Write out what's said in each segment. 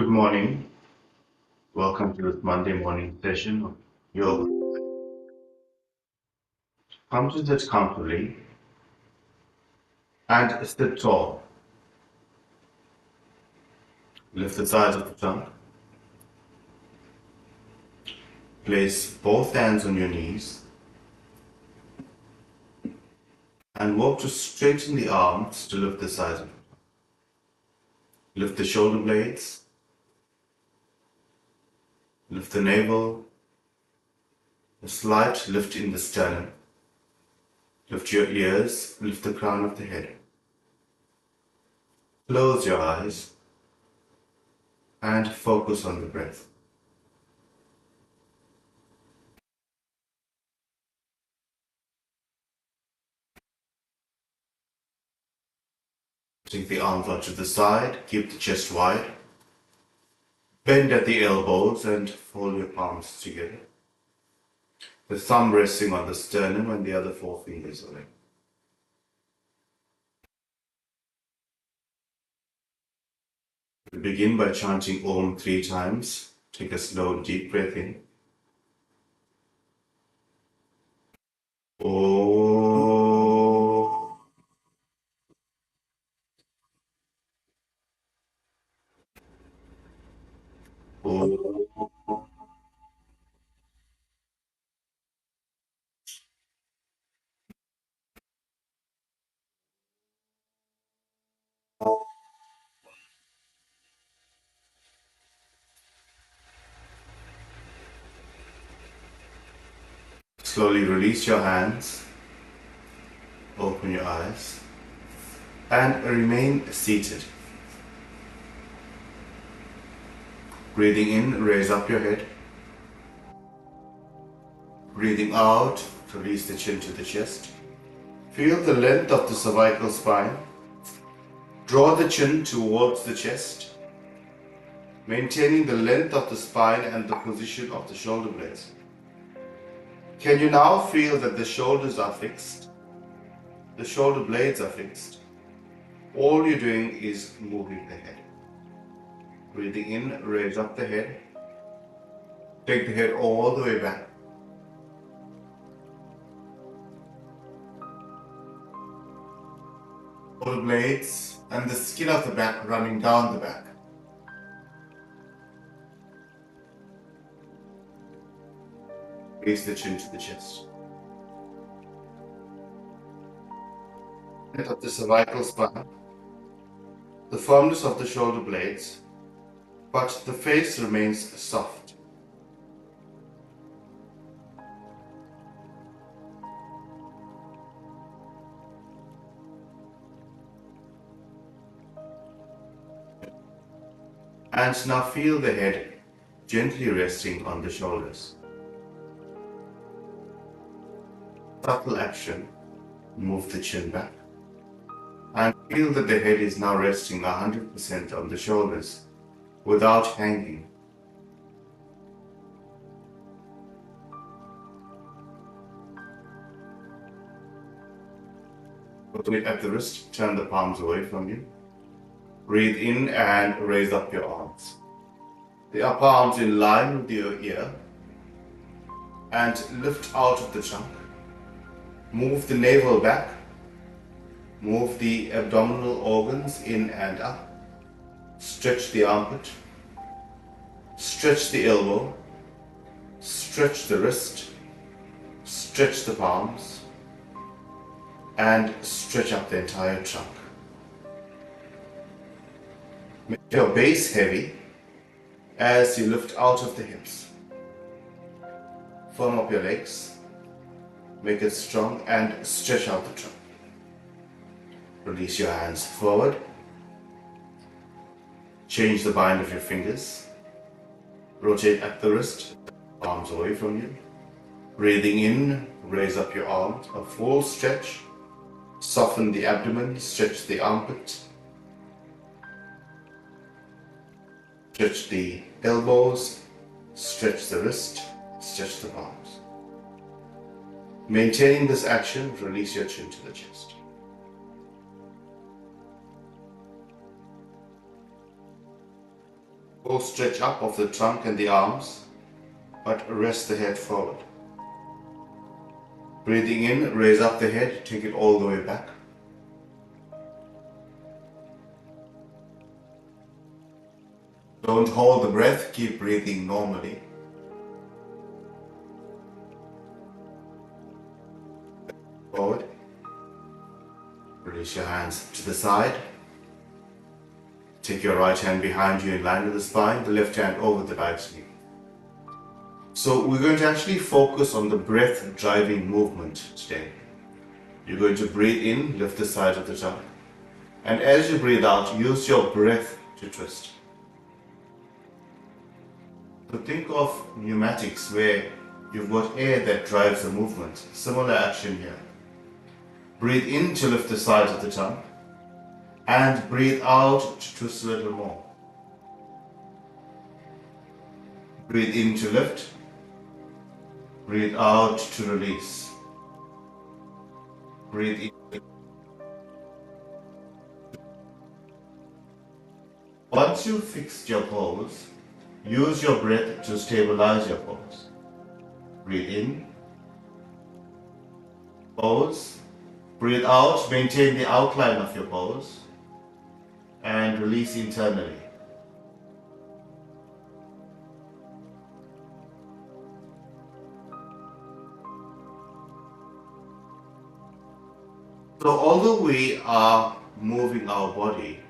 Good morning. Welcome to this Monday morning session of yoga. Come to sit comfortably and sit tall. Lift the sides of the trunk. Place both hands on your knees and work to straighten the arms to lift the sides of the trunk. Lift the shoulder blades. Lift the navel. A slight lift in the sternum. Lift your ears. Lift the crown of the head. Close your eyes and focus on the breath. Take the arms out to the side. Keep the chest wide. Bend at the elbows and fold your palms together. The thumb resting on the sternum and the other four fingers away. We begin by chanting Om 3 times. Take a slow, deep breath in. Om. Om. Slowly release your hands. Open your eyes. And remain seated. Breathing in, raise up your head. Breathing out, release the chin to the chest. Feel the length of the cervical spine. Draw the chin towards the chest, maintaining the length of the spine and the position of the shoulder blades. Can you now feel that the shoulders are fixed? The shoulder blades are fixed. All you're doing is moving the head. Breathing in, raise up the head. Take the head all the way back. Shoulder blades and the skin of the back running down the back. Raise the chin to the chest. Length of the cervical spine. The firmness of the shoulder blades, but the face remains soft. And now feel the head gently resting on the shoulders. Subtle action, move the chin back. And feel that the head is now resting 100% on the shoulders without hanging. Put it at the wrist, turn the palms away from you. Breathe in and raise up your arms. The upper arms in line with your ear and lift out of the trunk. Move the navel back. Move the abdominal organs in and up. Stretch the armpit. Stretch the elbow. Stretch the wrist. Stretch the palms. And stretch up the entire trunk. Make your base heavy as you lift out of the hips. Firm up your legs. Make it strong and stretch out the trunk. Release your hands forward. Change the bind of your fingers. Rotate at the wrist, arms away from you. Breathing in, raise up your arms, a full stretch. Soften the abdomen, stretch the armpit. Stretch the elbows, stretch the wrist, stretch the palms. Maintaining this action, release your chin to the chest. Full stretch up of the trunk and the arms, but rest the head forward. Breathing in, raise up the head, take it all the way back. Don't hold the breath, keep breathing normally. Forward. Release your hands to the side. Take your right hand behind you in line with the spine, the left hand over the right knee. So we're going to actually focus on the breath driving movement today. You're going to breathe in, lift the side of the tongue. And as you breathe out, use your breath to twist. So think of pneumatics where you've got air that drives the movement. Similar action here. Breathe in to lift the sides of the tongue. And breathe out to twist a little more. Breathe in to lift. Breathe out to release. Breathe in. Once you've fixed your pose, use your breath to stabilize your pose. Breathe in. Pose. Breathe out, maintain the outline of your pose. And release internally. So although we are moving our body,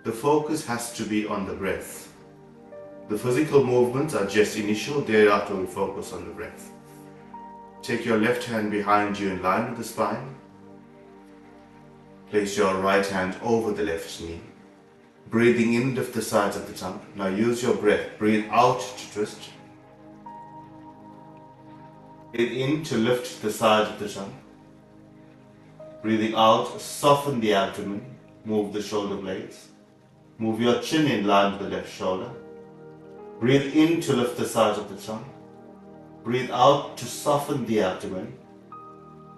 the focus has to be on the breath. The physical movements are just initial, thereafter we focus on the breath. Take your left hand behind you in line with the spine. Place your right hand over the left knee. Breathing in, lift the sides of the tongue. Now use your breath. Breathe out to twist. Breathe in to lift the sides of the tongue. Breathing out, soften the abdomen. Move the shoulder blades. Move your chin in line with the left shoulder. Breathe in to lift the sides of the tongue. Breathe out to soften the abdomen.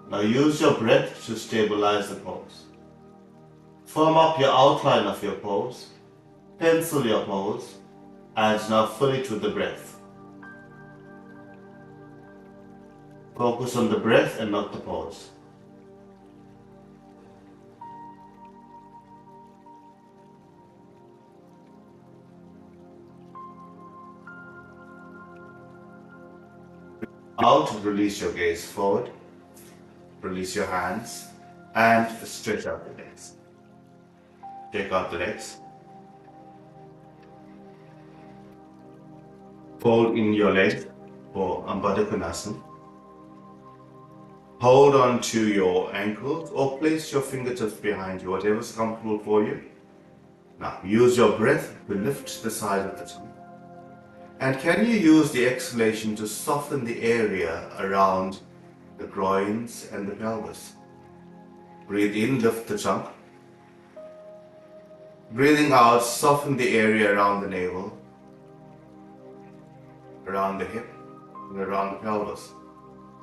Now use your breath to stabilize the pose. Firm up your outline of your pose, pencil your pose, and now fill it with the breath. Focus on the breath and not the pose. Out, release your gaze forward, release your hands, and stretch out the legs. Take out the legs. Fold in your legs for Baddha Konasana. Hold on to your ankles or place your fingertips behind you, whatever is comfortable for you. Now use your breath to lift the side of the tongue. And can you use the exhalation to soften the area around the groins and the pelvis? Breathe in, lift the tongue. Breathing out, soften the area around the navel, around the hip, and around the pelvis.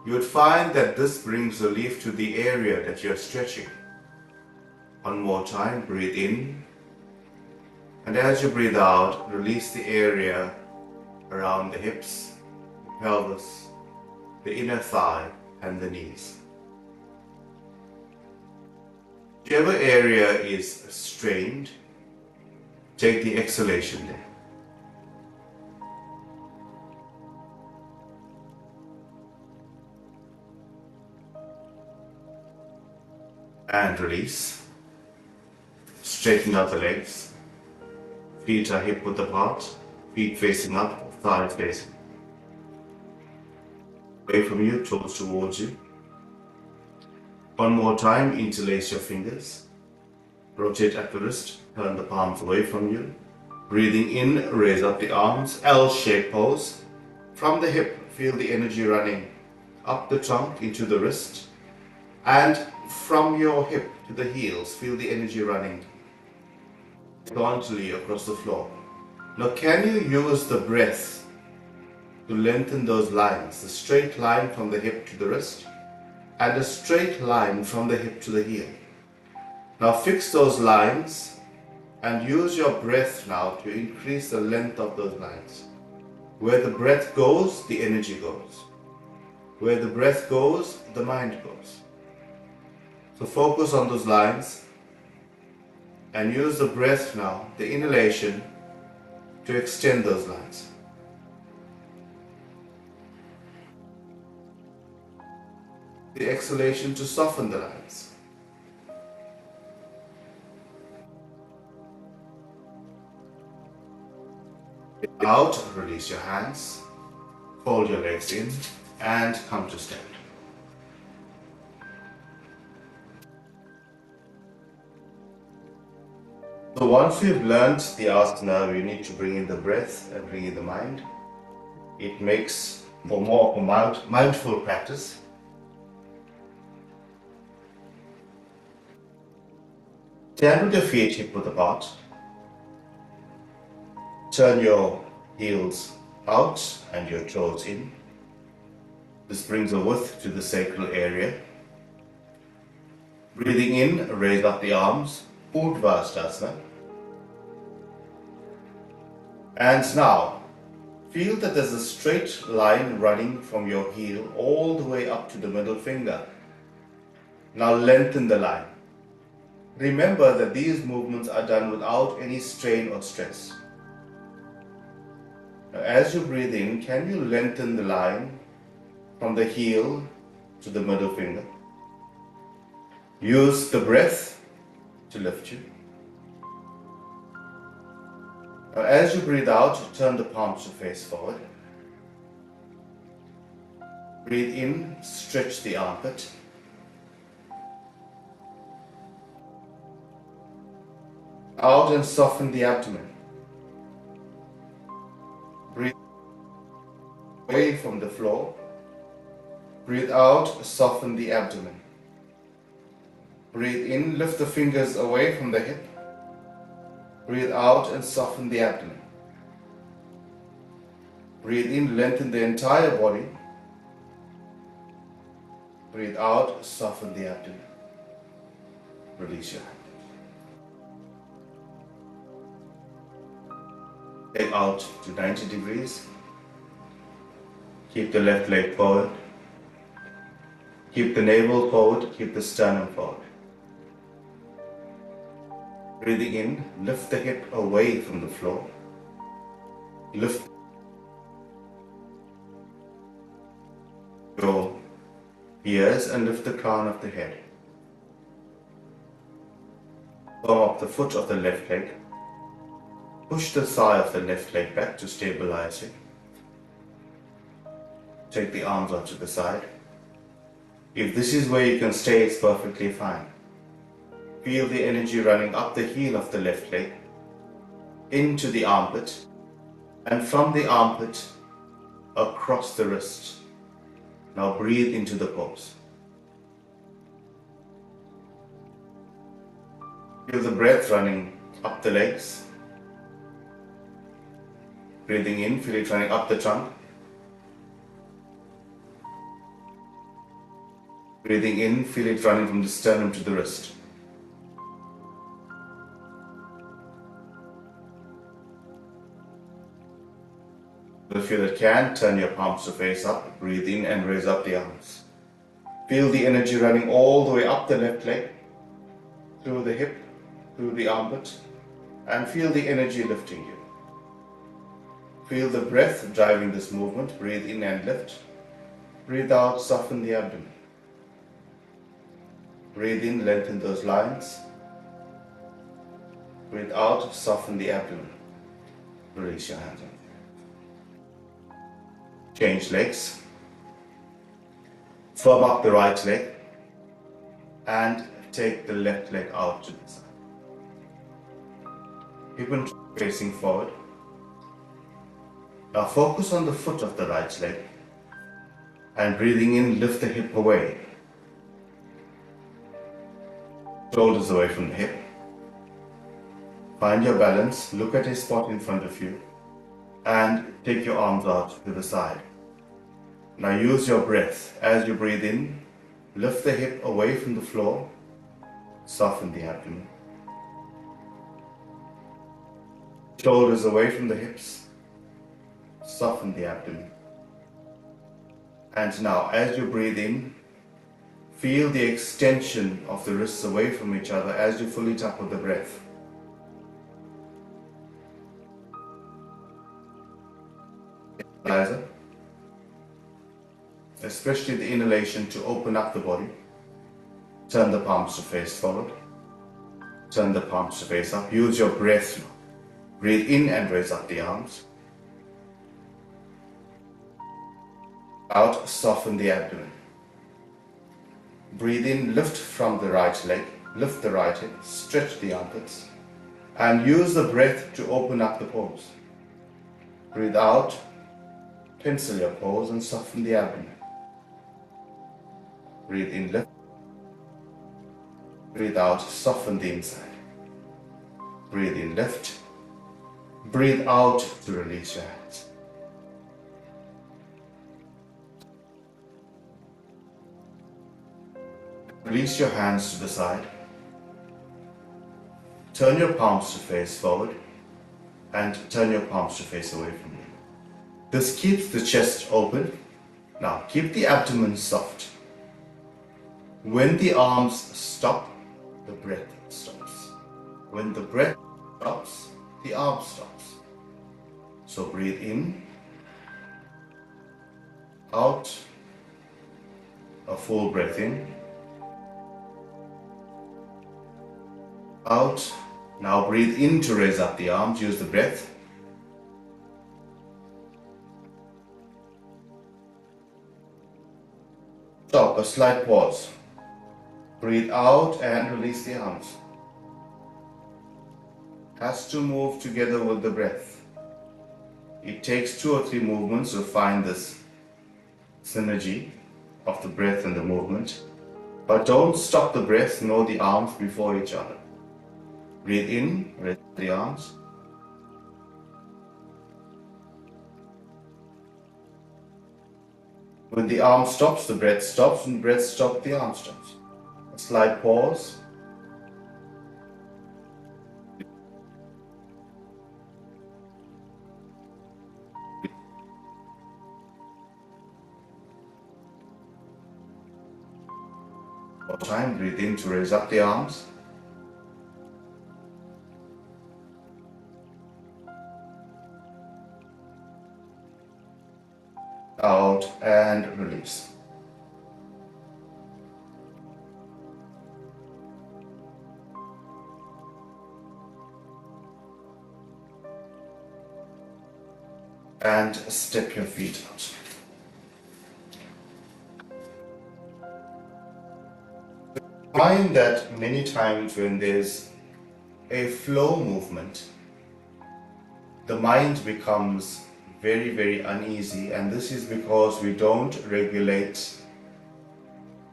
You would find that this brings relief to the area that you're stretching. One more time, breathe in. And as you breathe out, release the area around the hips, the pelvis, the inner thigh, and the knees. Whichever area is strained, take the exhalation there. And release. Straighten out the legs. Feet are hip width apart. Feet facing up, thighs facing. Away from you, toes towards you. One more time, interlace your fingers. Rotate at the wrist, turn the palms away from you. Breathing in, raise up the arms, L-shaped pose. From the hip, feel the energy running up the trunk into the wrist. And from your hip to the heels, feel the energy running horizontally across the floor. Now can you use the breath to lengthen those lines, the straight line from the hip to the wrist and a straight line from the hip to the heel. Now fix those lines And use your breath now to increase the length of those lines. Where the breath goes, the energy goes. Where the breath goes, the mind goes. So focus on those lines and use the breath now, the inhalation, to extend those lines. The exhalation to soften the lines. Out, release your hands, fold your legs in, and come to stand. So once you've learned the asana, you need to bring in the breath and bring in the mind. It makes for more of a mindful practice. Stand with your feet hip width apart. Turn your heels out and your toes in. This brings a width to the sacral area. Breathing in, raise up the arms, Urdhva. And now, feel that there's a straight line running from your heel all the way up to the middle finger. Now lengthen the line. Remember that these movements are done without any strain or stress. Now, as you breathe in, can you lengthen the line from the heel to the middle finger? Use the breath to lift you. Now, as you breathe out, turn the palms to face forward. Breathe in, stretch the armpit. Out and soften the abdomen. Breathe away from the floor. Breathe out, soften the abdomen. Breathe in, lift the fingers away from the hip. Breathe out and soften the abdomen. Breathe in, lengthen the entire body. Breathe out, soften the abdomen. Release your hand. Take out to 90 degrees. Keep the left leg forward. Keep the navel forward, keep the sternum forward. Breathing in, lift the hip away from the floor. Lift your ears and lift the crown of the head. Warm up the foot of the left leg. Push the thigh of the left leg back to stabilize it. Take the arms out to the side. If this is where you can stay, it's perfectly fine. Feel the energy running up the heel of the left leg, into the armpit, and from the armpit, across the wrist. Now breathe into the pose. Feel the breath running up the legs. Breathing in, feel it running up the trunk. Breathing in, feel it running from the sternum to the wrist. If you can, turn your palms to face up. Breathe in and raise up the arms. Feel the energy running all the way up the left leg, through the hip, through the armpit, and feel the energy lifting you. Feel the breath driving this movement. Breathe in and lift. Breathe out, soften the abdomen. Breathe in, lengthen those lines. Breathe out, soften the abdomen. Release your hands. Change legs. Firm up the right leg and take the left leg out to the side. Hip and facing forward. Now focus on the foot of the right leg and breathing in, lift the hip away. Shoulders away from the hip. Find your balance, look at a spot in front of you and take your arms out to the side. Now use your breath. As you breathe in, lift the hip away from the floor, soften the abdomen. Shoulders away from the hips. Soften the abdomen. And now, as you breathe in, feel the extension of the wrists away from each other as you fully tap with the breath. Especially the inhalation to open up the body. Turn the palms to face forward. Turn the palms to face up. Use your breath now. Breathe in and raise up the arms. Out, soften the abdomen. Breathe in, lift from the right leg, lift the right hip, stretch the armpits, and use the breath to open up the pores. Breathe out, pencil your pores and soften the abdomen. Breathe in, lift. Breathe out, soften the inside. Breathe in, lift. Breathe out to release your hands. Release your hands to the side. Turn your palms to face forward and turn your palms to face away from you. This keeps the chest open. Now keep the abdomen soft. When the arms stop, the breath stops. When the breath stops, the arm stops. So breathe in, out, a full breath in, out. Now breathe in to raise up the arms, use the breath. Stop, a slight pause. Breathe out and release the arms. Has to move together with the breath. It takes 2 or 3 movements to find this synergy of the breath and the movement. But don't stop the breath nor the arms before each other. Breathe in, raise the arms. When the arm stops, the breath stops. When the breath stops, the arm stops. A slight pause. One time, breathe in to raise up the arms. Out and release. And step your feet out. Find that many times when there's a flow movement, the mind becomes very, very uneasy, and this is because we don't regulate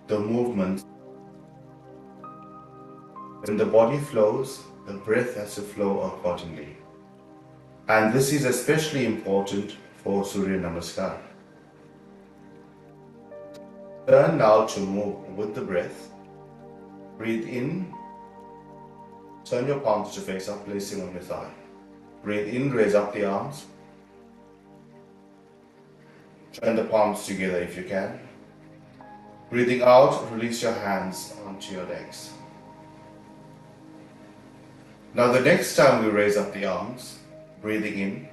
the movement. When the body flows, the breath has to flow accordingly. And this is especially important for Surya Namaskar. Turn now to move with the breath. Breathe in. Turn your palms to face up, placing on your thigh. Breathe in, raise up the arms. Turn the palms together if you can. Breathing out, release your hands onto your legs. Now the next time we raise up the arms, breathing in,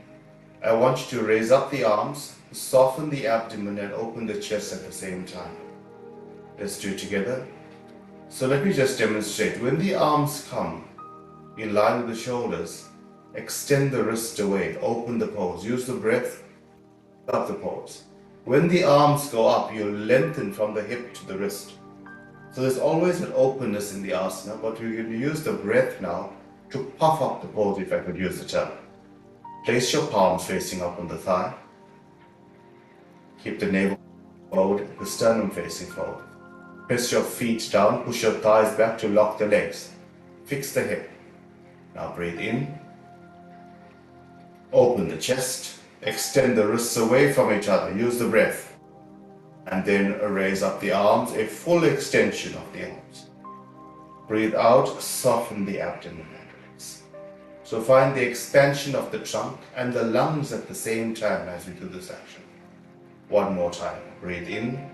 I want you to raise up the arms, soften the abdomen and open the chest at the same time. Let's do it together. So let me just demonstrate. When the arms come in line with the shoulders, extend the wrist away, open the pose, use the breath, up the pose. When the arms go up, you lengthen from the hip to the wrist. So there's always an openness in the asana, but we can use the breath now to puff up the pose, if I could use the term. Place your palms facing up on the thigh. Keep the navel forward, the sternum facing forward. Press your feet down, push your thighs back to lock the legs. Fix the hip. Now breathe in. Open the chest. Extend the wrists away from each other. Use the breath. And then raise up the arms, a full extension of the arms. Breathe out, soften the abdomen and release. So find the expansion of the trunk and the lungs at the same time as we do this action. One more time. Breathe in.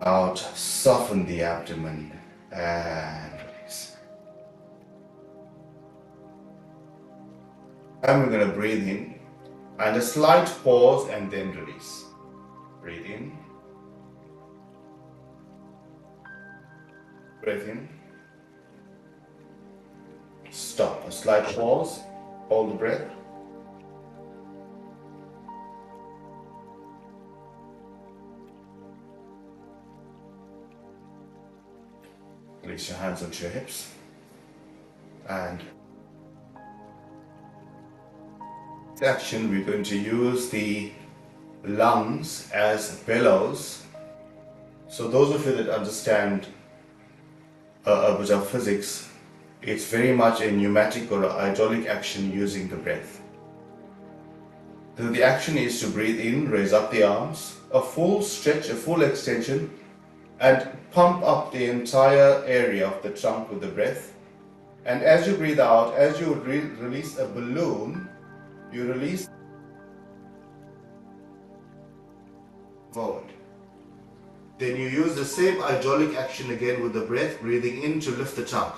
Out. Soften the abdomen and release. And we're going to breathe in and a slight pause and then release. Breathe in. Breathe in. Stop. A slight pause. Hold the breath. Release your hands onto your hips. And in action, we're going to use the lungs as bellows. So those of you that understand a bit of physics, it's very much a pneumatic or a hydraulic action using the breath. So the action is to breathe in, raise up the arms, a full stretch, a full extension, and pump up the entire area of the trunk with the breath. And as you breathe out, as you would release a balloon, you release forward. Then you use the same hydraulic action again with the breath, breathing in to lift the trunk.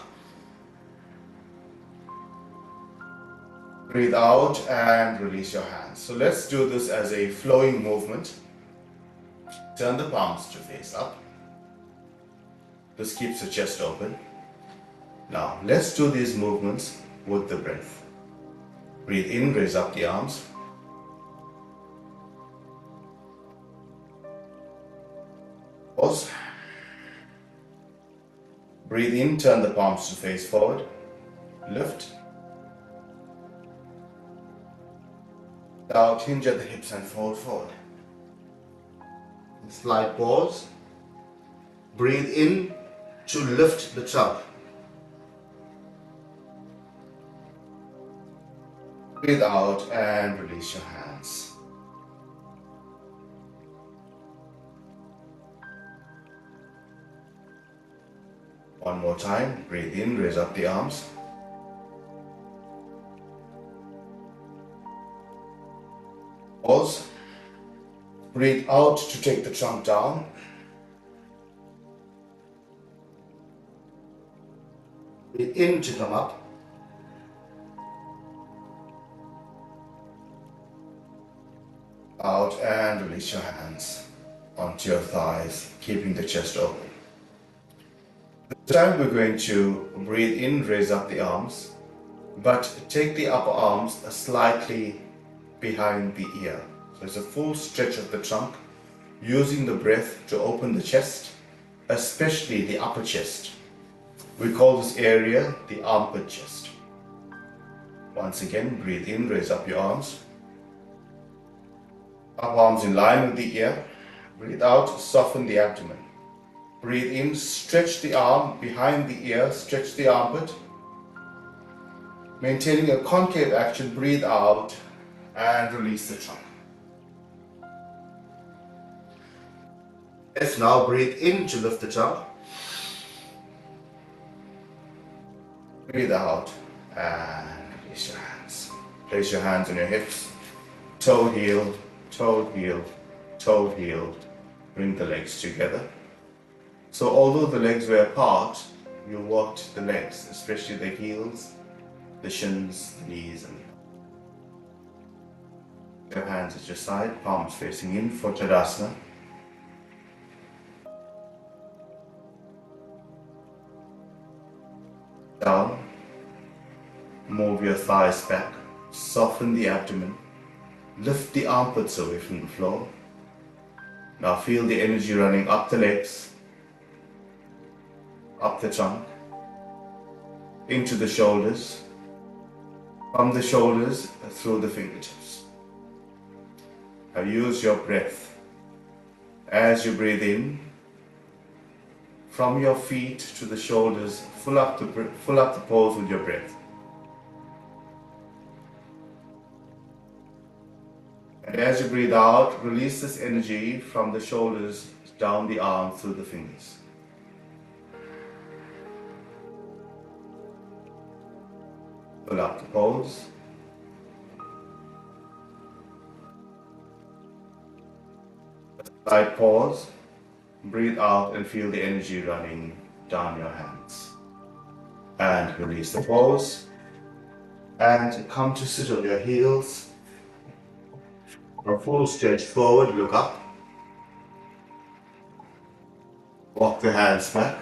Breathe out and release your hands. So let's do this as a flowing movement. Turn the palms to face up. This keeps the chest open. Now let's do these movements with the breath. Breathe in, raise up the arms. Pause. Breathe in, turn the palms to face forward. Lift. Out, hinge at the hips and fold forward. Slight pause. Breathe in to lift the trunk. Breathe out and release your hands. One more time. Breathe in, raise up the arms. Pause. Breathe out to take the trunk down. Breathe in to come up. Out and release your hands onto your thighs, keeping the chest open. This time we're going to breathe in, raise up the arms, but take the upper arms slightly behind the ear. So it's a full stretch of the trunk, using the breath to open the chest, especially the upper chest. We call this area the armpit chest. Once again, breathe in, raise up your arms. Up arms in line with the ear. Breathe out, soften the abdomen. Breathe in, stretch the arm behind the ear, stretch the armpit. Maintaining a concave action, breathe out and release the trunk. Yes, now breathe in to lift the trunk. Breathe out and release your hands. Place your hands on your hips. Toe heel, toe heel, toe heel. Bring the legs together. So although the legs were apart, you walked the legs, especially the heels, the shins, the knees, and your hands at your side, palms facing in for Tadasana. Down, move your thighs back, soften the abdomen, lift the armpits away from the floor. Now feel the energy running up the legs, up the trunk, into the shoulders, from the shoulders through the fingertips. Now use your breath as you breathe in, from your feet to the shoulders, fill up the pose with your breath. And as you breathe out, release this energy from the shoulders down the arm through the fingers. Pull up the pose. Slight pause. Breathe out and feel the energy running down your hands. And release the pose. And come to sit on your heels. A full stretch forward, look up. Walk the hands back.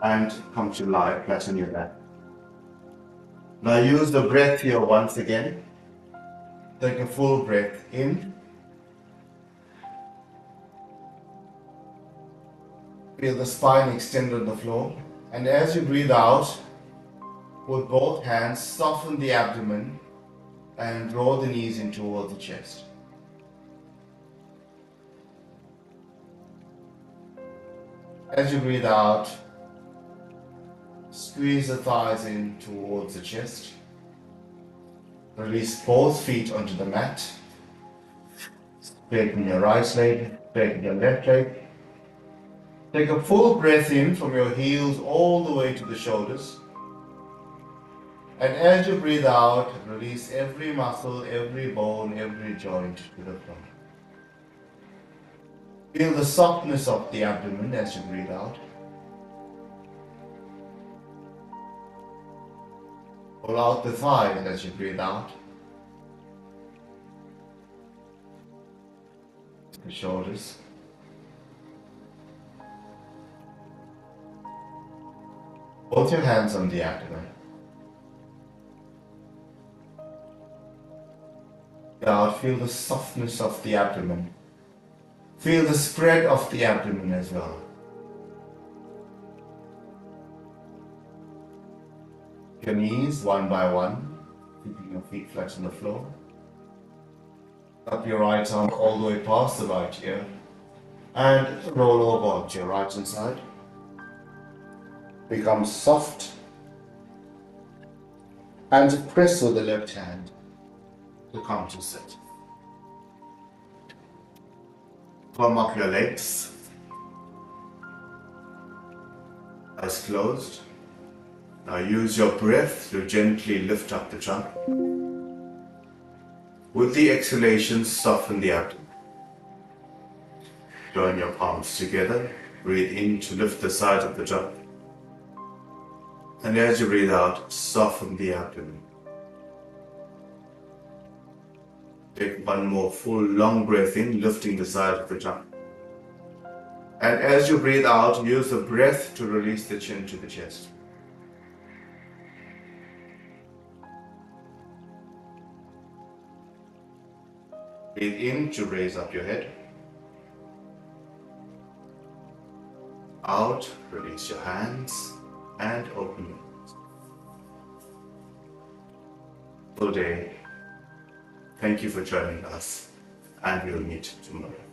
And come to lie, flat on your back. Now use the breath here once again. Take a full breath in. Feel the spine extend on the floor. And as you breathe out, with both hands, soften the abdomen and draw the knees in towards the chest. As you breathe out, squeeze the thighs in towards the chest. Release both feet onto the mat. Straighten your right leg, straighten your left leg. Take a full breath in from your heels all the way to the shoulders. And as you breathe out, release every muscle, every bone, every joint to the floor. Feel the softness of the abdomen as you breathe out. Pull out the thighs as you breathe out. The shoulders. Both your hands on the abdomen. Out, feel the softness of the abdomen. Feel the spread of the abdomen as well. Your knees one by one, keeping your feet flat on the floor. Up your right arm all the way past the right ear and roll over onto your right hand side. Become soft and press with the left hand to come to sit. Firm up your legs, eyes closed. Now use your breath to gently lift up the trunk. With the exhalation, soften the abdomen. Join your palms together. Breathe in to lift the sides of the trunk. And as you breathe out, soften the abdomen. Take one more full long breath in, lifting the side of the trunk. And as you breathe out, use the breath to release the chin to the chest. Breathe in to raise up your head. Out, release your hands and open your eyes. Good day. Thank you for joining us, and we'll meet tomorrow.